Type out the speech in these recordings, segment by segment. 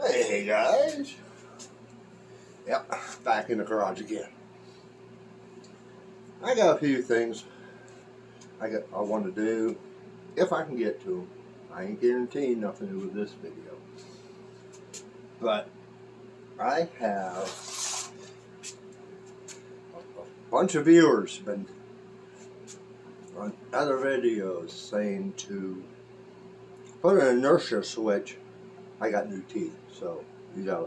Hey guys, yep, back in the garage again. I got a few things I want to do, if I can get to them. I ain't guaranteeing nothing with this video, but I have a bunch of viewers been on other videos saying to put an inertia switch. I got new teeth, so you gotta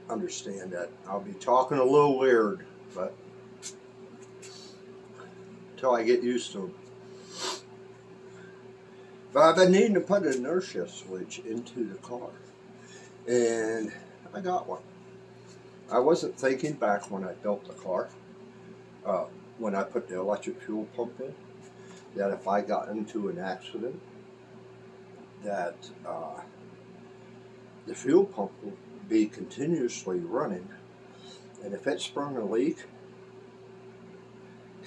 understand that I'll be talking a little weird, but until I get used to them. But I've been needing to put an inertia switch into the car, and I got one. I wasn't thinking back when I built the car, when I put the electric fuel pump in, that if I got into an accident, that the fuel pump would be continuously running, and if it sprung a leak,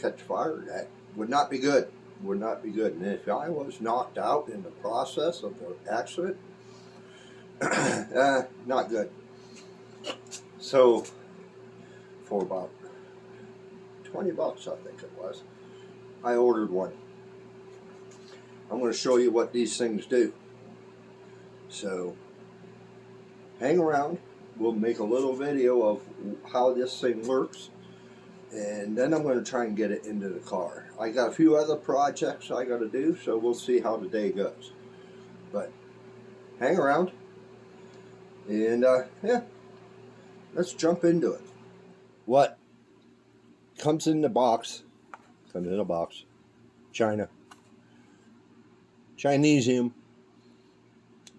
catch fire, that would not be good. Would not be good. And if I was knocked out in the process of the accident, not good. So for about 20 bucks, I think it was, I ordered one. I'm going to show you what these things do. So hang around. We'll make a little video of how this thing works, and then I'm going to try and get it into the car. I got a few other projects I got to do, so we'll see how the day goes. But hang around, and yeah, let's jump into it. What comes in the box? Comes in a box. China. Chinesium.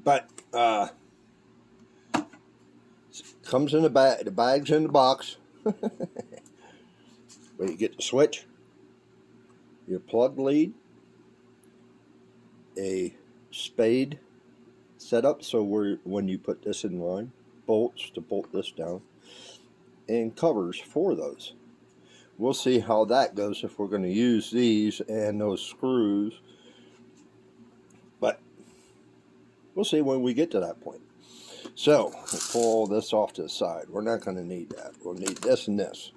But comes in the bag. The bag's in the box. Where you get the switch, your plug lead, a spade setup so when you put this in line, bolts to bolt this down, and covers for those. We'll see how that goes if we're going to use these and those screws, but we'll see when we get to that point. So we'll pull this off to the side. We're not going to need that. We'll need this and this.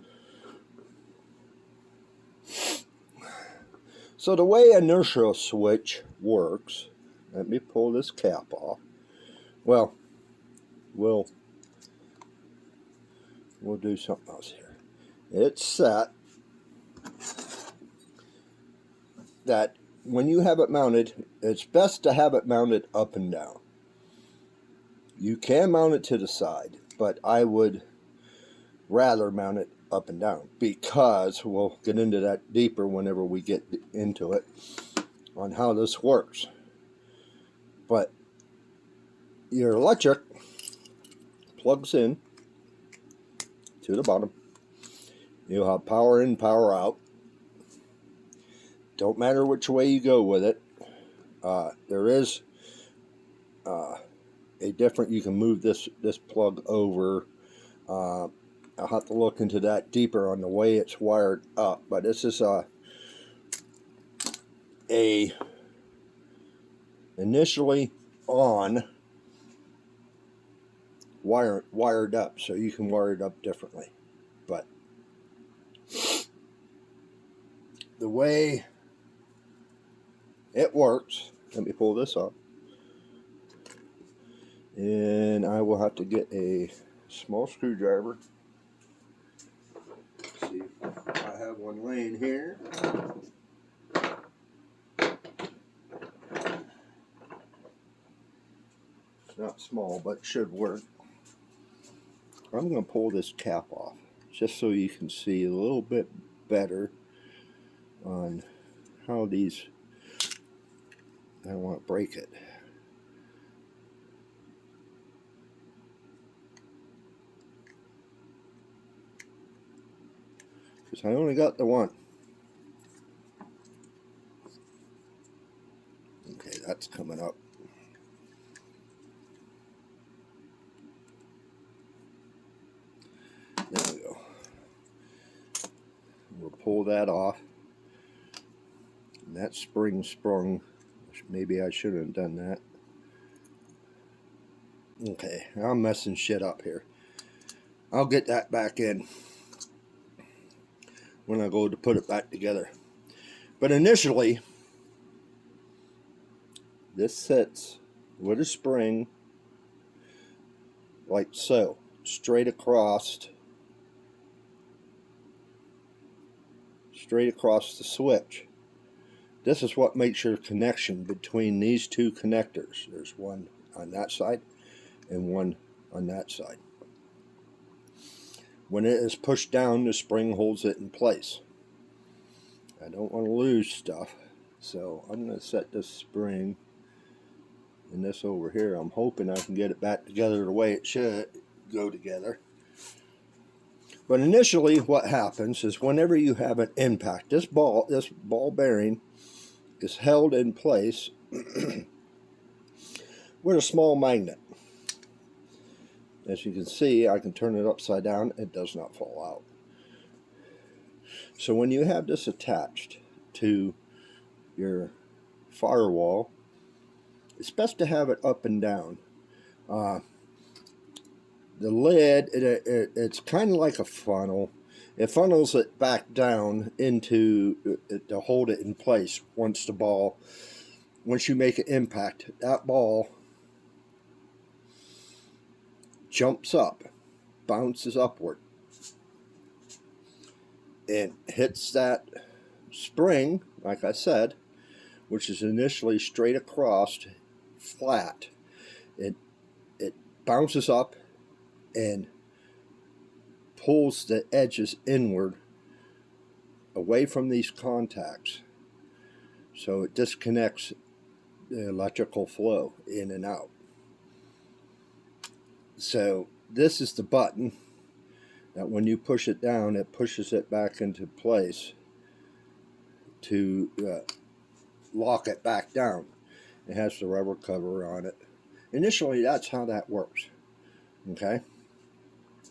So the way an inertia switch works, let me pull this cap off. Well, we'll do something else here. It's set that when you have it mounted, it's best to have it mounted up and down. You can mount it to the side, but I would rather mount it up and down, because we'll get into that deeper whenever we get into it on how this works. But your electric plugs in to the bottom. You'll have power in, power out. Don't matter which way you go with it. There is a different, you can move this plug over. I'll have to look into that deeper on the way it's wired up, but this is a initially on wired up, so you can wire it up differently. But the way it works, let me pull this up, and I will have to get a small screwdriver. See if I have one laying here. It's not small, but it should work. I'm going to pull this cap off just so you can see a little bit better on how these, I don't want to break it. Because I only got the one. Okay, that's coming up. There we go. We'll pull that off. And that spring sprung. Maybe I shouldn't have done that. Okay, I'm messing shit up here. I'll get that back in when I go to put it back together. But initially, this sits with a spring like so, straight across the switch. This is what makes your connection between these two connectors. There's one on that side and one on that side. When it is pushed down, the spring holds it in place. I don't want to lose stuff, so I'm going to set this spring and this over here. I'm hoping I can get it back together the way it should go together. But initially what happens is whenever you have an impact, this ball bearing is held in place with a small magnet. As you can see, I can turn it upside down. It does not fall out. So when you have this attached to your firewall, it's best to have it up and down. The lid, it's kind of like a funnel. It funnels it back down into to hold it in place. Once you make an impact, that ball jumps up, bounces upward, and hits that spring, like I said, which is initially straight across, flat. It bounces up and pulls the edges inward away from these contacts, so it disconnects the electrical flow in and out. So this is the button that when you push it down, it pushes it back into place to lock it back down. It has the rubber cover on it. Initially, that's how that works. Okay,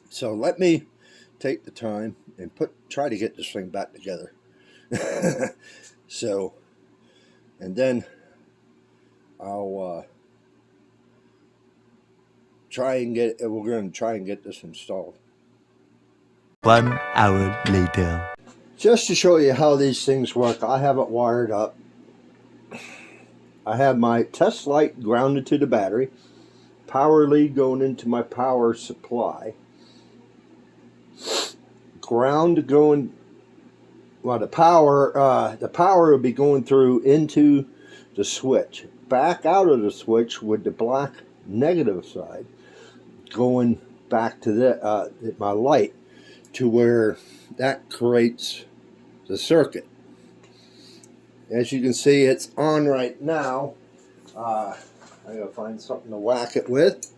so let me take the time and try to get this thing back together. So, and then I'll we're going to try and get this installed. 1 hour later. Just to show you how these things work, I have it wired up. I have my test light grounded to the battery, power lead going into my power supply, ground going, well, the power will be going through into the switch, back out of the switch with the black negative side going back to my light, to where that creates the circuit. As you can see, it's on right now. I gotta find something to whack it with.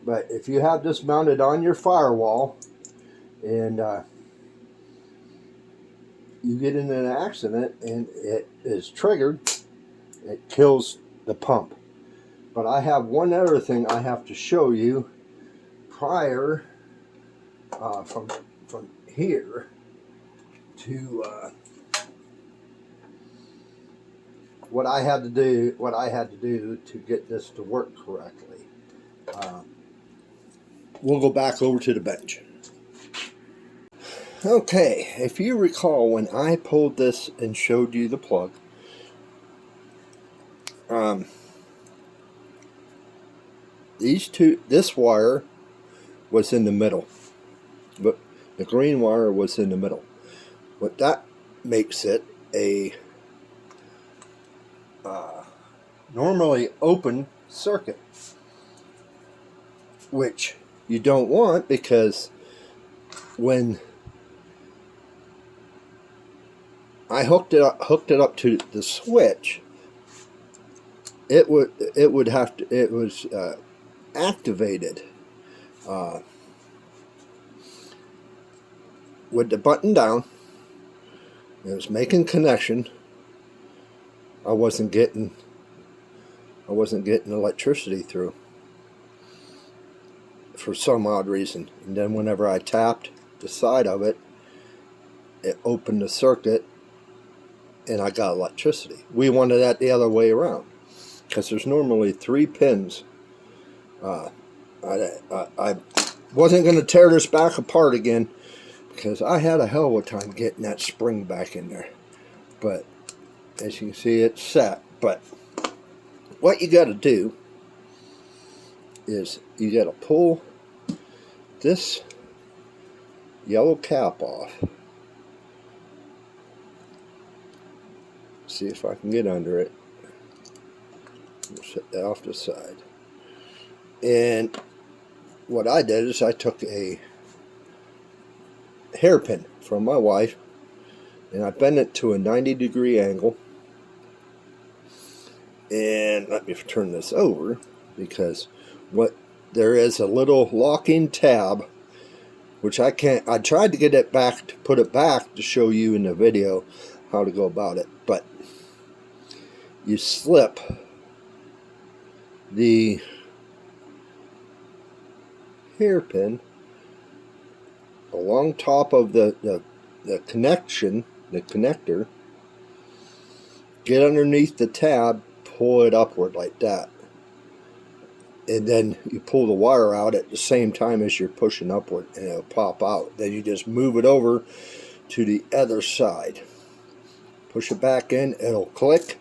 But if you have this mounted on your firewall and you get in an accident and it is triggered, it kills the pump. But I have one other thing I have to show you prior from here to what I had to do to get this to work correctly. We'll go back over to the bench. Okay, if you recall when I pulled this and showed you the plug, this wire was in the middle, but the green wire was in the middle. What that makes it a normally open circuit, which you don't want, because when I hooked it up to the switch, it was activated with the button down. It was making connection. I wasn't getting electricity through for some odd reason. And then whenever I tapped the side of it, it opened the circuit and I got electricity. We wanted that the other way around, because there's normally 3 pins I wasn't going to tear this back apart again because I had a hell of a time getting that spring back in there. But as you can see, it's set. But what you got to do is you got to pull this yellow cap off. See if I can get under it. Set that off to the side. And what I did is I took a hairpin from my wife and I bent it to a 90-degree angle. And let me turn this over because there is a little locking tab which I tried to get it back, to put it back to show you in the video how to go about it, but you slip the hairpin along top of the connector, get underneath the tab, pull it upward like that, and then you pull the wire out at the same time as you're pushing upward and it'll pop out. Then you just move it over to the other side, push it back in, it'll click,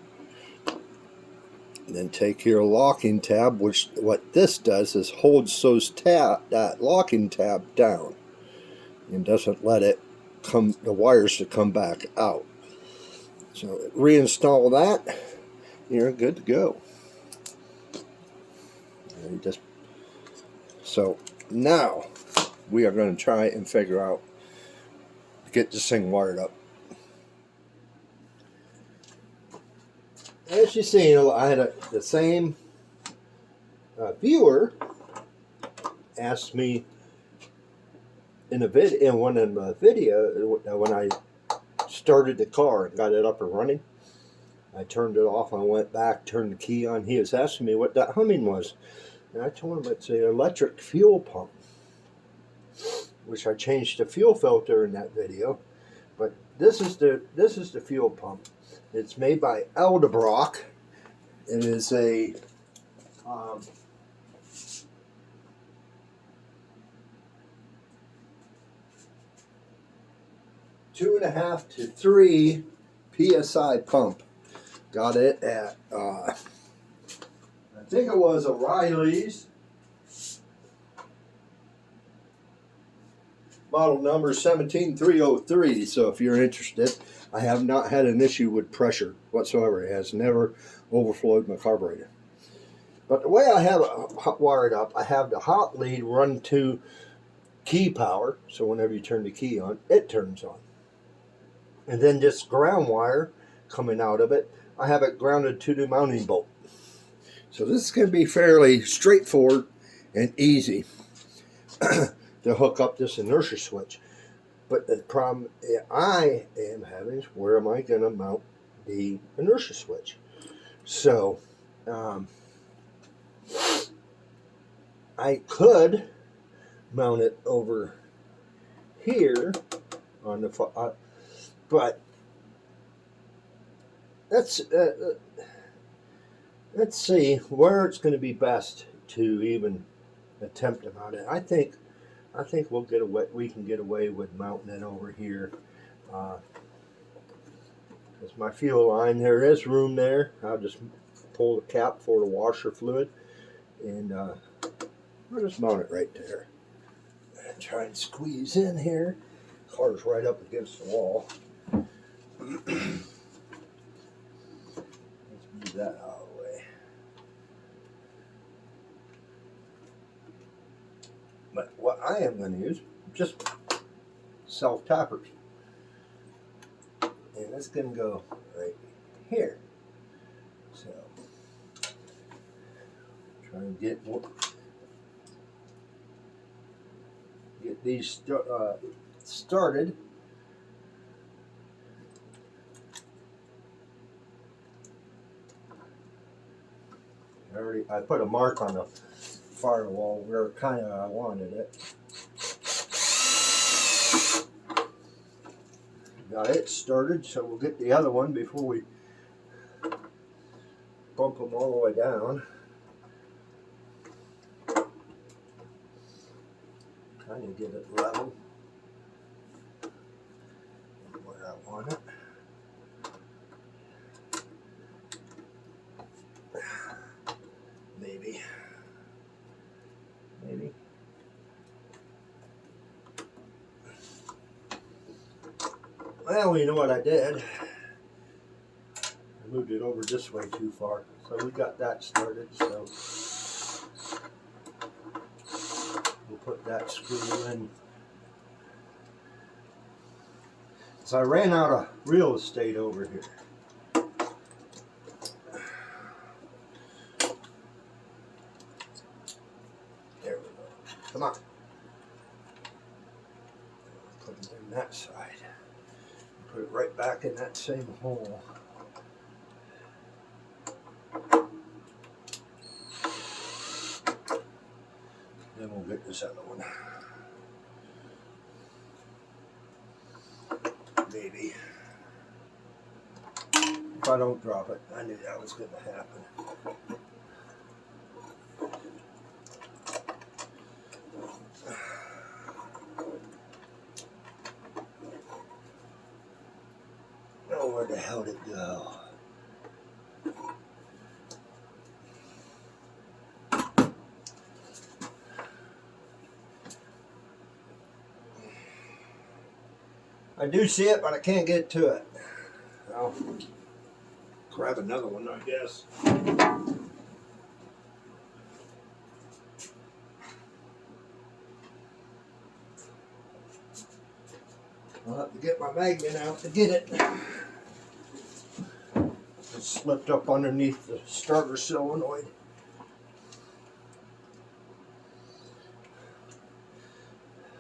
and then take your locking tab, which what this does is holds that locking tab down and doesn't let it the wires to come back out. So reinstall that, you're good to go. So now we are going to try and figure out, get this thing wired up. As you see, I had the same viewer asked me in one of the video when I started the car and got it up and running. I turned it off. I went back, turned the key on. He was asking me what that humming was, and I told him it's an electric fuel pump, which I changed the fuel filter in that video. But this is the fuel pump. It's made by Eldebrock. It is a 2.5 to 3 PSI pump. Got it at I think it was O'Reilly's, model number 17303. So if you're interested, I have not had an issue with pressure whatsoever. It has never overflowed my carburetor. But the way I have it wired up, I have the hot lead run to key power, so whenever you turn the key on, it turns on. And then this ground wire coming out of it, I have it grounded to the mounting bolt. So this is going to be fairly straightforward and easy to hook up this inertia switch. But the problem I am having is, where am I going to mount the inertia switch? So I could mount it over here on the but let's see where it's going to be best to even attempt to mount it. I think we'll get away. We can get away with mounting it over here. That's my fuel line. There is room there. I'll just pull the cap for the washer fluid, and I'll just mount it right there. And try and squeeze in here. Car's right up against the wall. Let's move that out of the way. But what I am going to use, just self-tappers. And it's going to go right here. So, try and get these started. I put a mark on the firewall where kind of I wanted it. Got it started, so we'll get the other one before we bump them all the way down. trying to get it level where I want it. Maybe. Well, you know what I did? I moved it over this way too far. So we got that started. So we'll put that screw in. So I ran out of real estate over here. There we go. Come on. Put it in that side. Put it right back in that same hole. Then we'll get this other one. Maybe. If I don't drop it, I knew that was going to happen. Oh, where the hell did it go? I do see it, but I can't get to it. I'll grab another one, I guess. I'll have to get my magnet out to get it. It slipped up underneath the starter solenoid.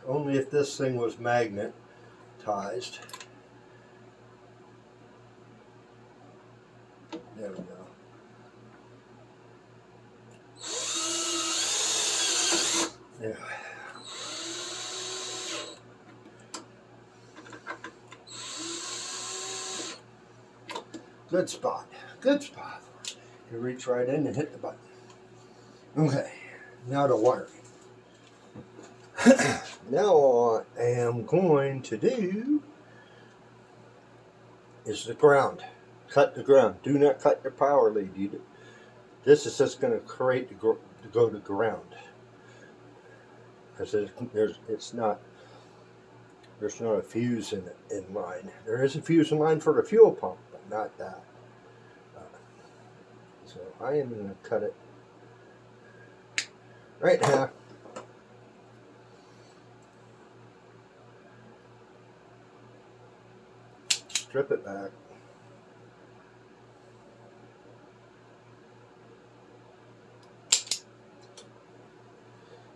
Only if this thing was magnetized. There we go. There. Good spot. Good spot. You reach right in and hit the button. Okay. Now the wiring. Now what I am going to do is the ground. Cut the ground. Do not cut the power lead. This is just going to create to go to ground, because there's not a fuse in line. There is a fuse in line for the fuel pump, but not that. So I am going to cut it right in half. Strip it back.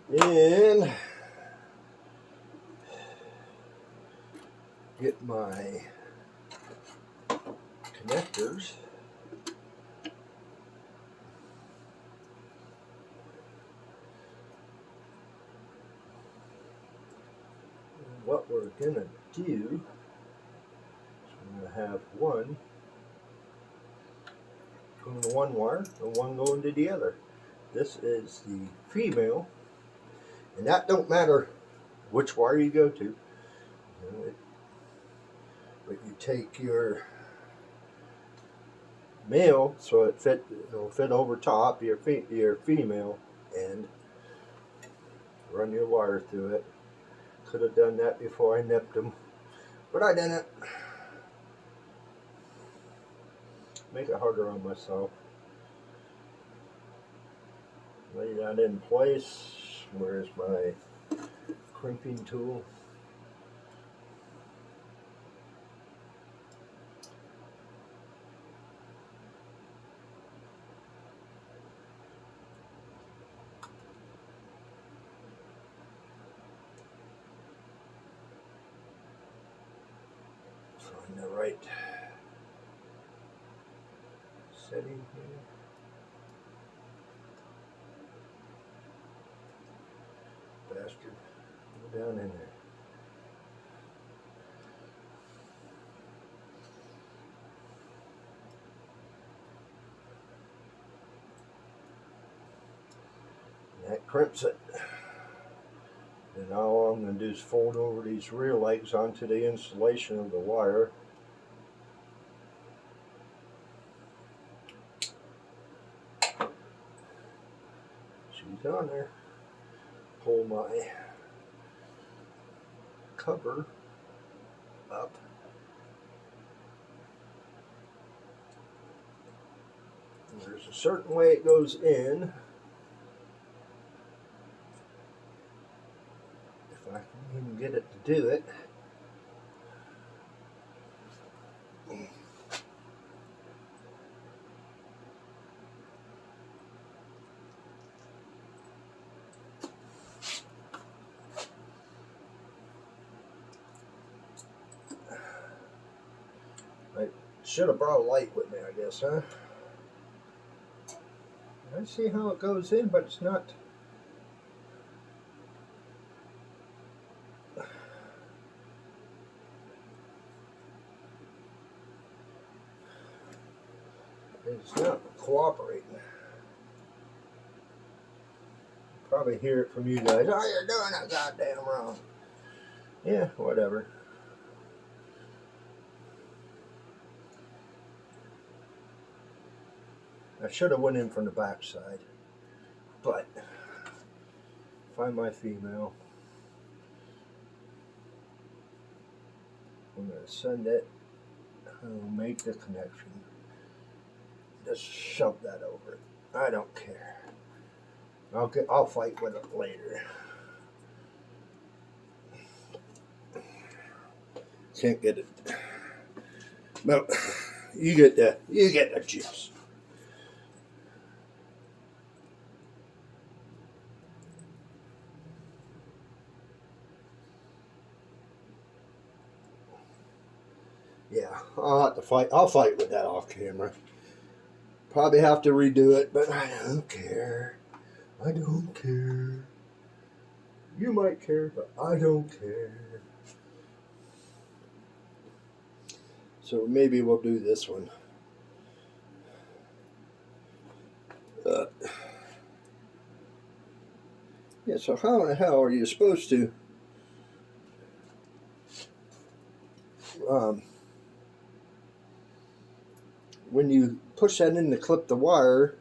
Then get my connectors. And what we're gonna do, I'm going to have one going to one wire and one going to the other. This is the female, and that don't matter which wire you go to. But you take your male, so it'll fit over top your female, and run your wire through it. Could have done that before I nipped them, but I didn't. Make it harder on myself. Lay that in place. Where's my crimping tool? Find the right setting here. Bastard. Go down in there. And that crimps it. And now all I'm going to do is fold over these rear legs onto the insulation of the wire. She's on there. Pull my cover up. And there's a certain way it goes in. If I can even get it to do it. I should have brought a light with me, I guess, huh? I see how it goes in, but it's not. It's not cooperating. Probably hear it from you guys. Oh, you're doing it goddamn wrong. Yeah, whatever. I should have went in from the back side, but find my female. I'm going to send it. I'll make the connection. Just shove that over it. I don't care. I'll fight with it later. Can't get it. No, you get the juice. Yeah, I'll have to fight. I'll fight with that off camera. Probably have to redo it, but I don't care. I don't care. You might care, but I don't care. So maybe we'll do this one. Yeah, so how in the hell are you supposed to when you push that in to clip the wire,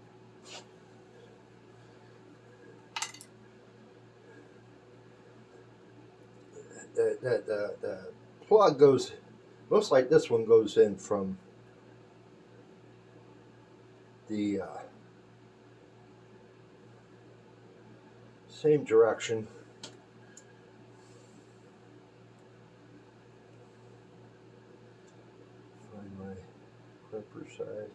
the plug goes, looks like this one goes in from the same direction. Find my clipper side.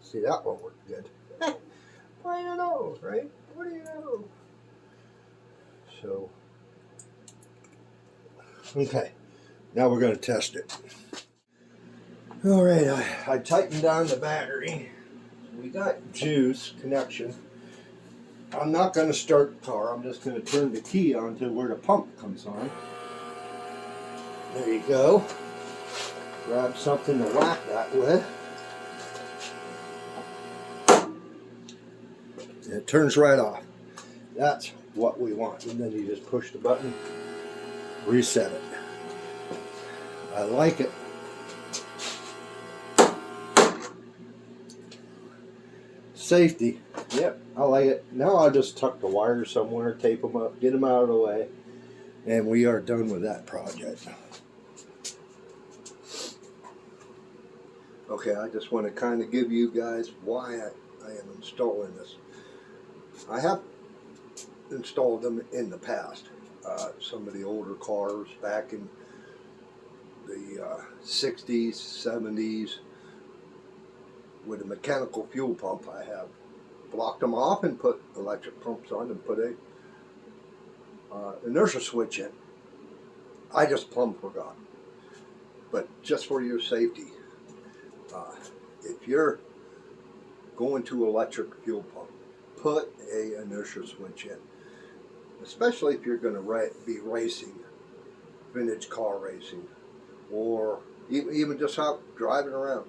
See, that one worked good. I don't know, right? What do you know? So, okay, now we're going to test it. All right, I tightened down the battery. We got juice connection. I'm not going to start the car. I'm just going to turn the key on to where the pump comes on. There you go. Grab something to whack that with. And it turns right off. That's what we want. And then you just push the button, reset it. I like it. Safety. Yep, I like it. Now I'll just tuck the wires somewhere, tape them up, get them out of the way, and we are done with that project. Okay, I just want to kind of give you guys why I am installing this. I have installed them in the past. Some of the older cars back in the 60s, 70s, with a mechanical fuel pump. I have blocked them off and put electric pumps on and put a inertia switch in. I just plumb forgot. But just for your safety, if you're going to electric fuel pump, put a inertia switch in. Especially if you're going to be racing, vintage car racing, or even just out driving around.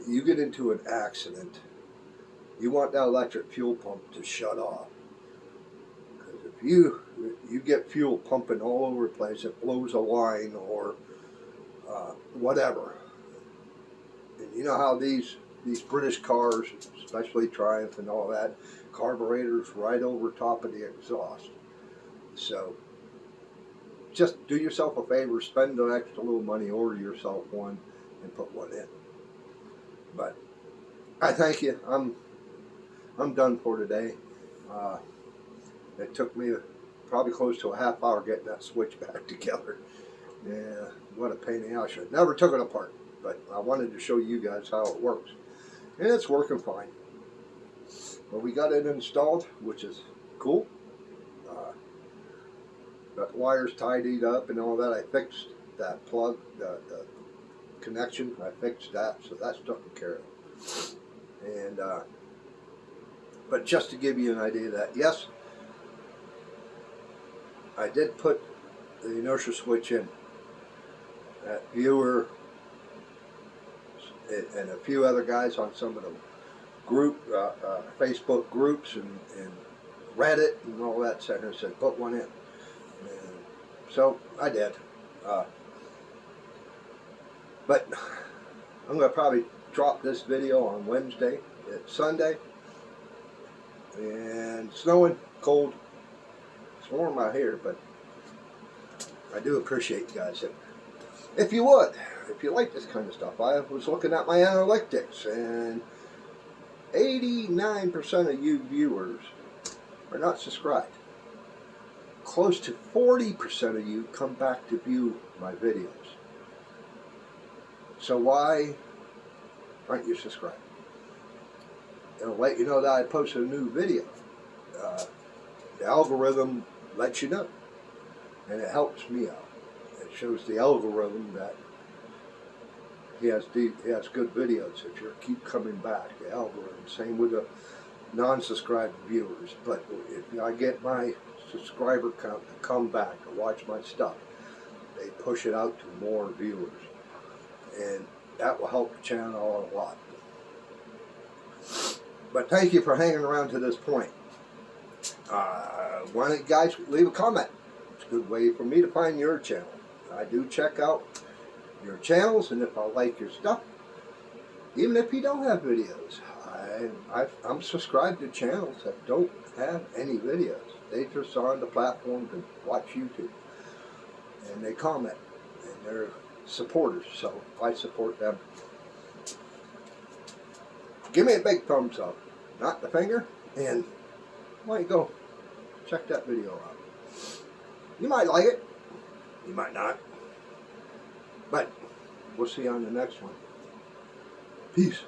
You get into an accident, you want that electric fuel pump to shut off. Because if you get fuel pumping all over the place, it blows a line or whatever. And you know how these British cars, especially Triumph and all that, carburetors right over top of the exhaust. So just do yourself a favor, spend an extra little money, order yourself one, and put one in. But I thank you. I'm done for today. It took me probably close to a half hour getting that switch back together. Yeah, what a pain in the ass. I never took it apart, but I wanted to show you guys how it works. And it's working fine. Well, we got it installed, which is cool. Got the wires tidied up and all that. I fixed that plug, the connection. I fixed that, so that's taken care of. And but just to give you an idea of that, yes, I did put the inertia switch in. That viewer and a few other guys on some of the Facebook groups and Reddit and all that center said put one in. And so I did. But I'm going to probably drop this video on Wednesday. It's Sunday. And it's snowing, cold. It's warm out here, but I do appreciate you guys. If you would, if you like this kind of stuff, I was looking at my analytics, and 89% of you viewers are not subscribed. Close to 40% of you come back to view my videos. So why aren't you subscribed? It'll let you know that I posted a new video. The algorithm lets you know, and it helps me out. It shows the algorithm that he has good videos if you keep coming back. The algorithm, same with the non-subscribed viewers. But if I get my subscriber count to come back to watch my stuff, they push it out to more viewers, and that will help the channel a lot. But thank you for hanging around to this point. Why don't you guys leave a comment? It's a good way for me to find your channel. I do check out your channels, and if I like your stuff, even if you don't have videos, I'm subscribed to channels that don't have any videos. They just are on the platform to watch YouTube, and they comment, and they're supporters, so I support them. Give me a big thumbs up, not the finger, and why don't you go check that video out. You might like it, you might not, but we'll see you on the next one. Peace.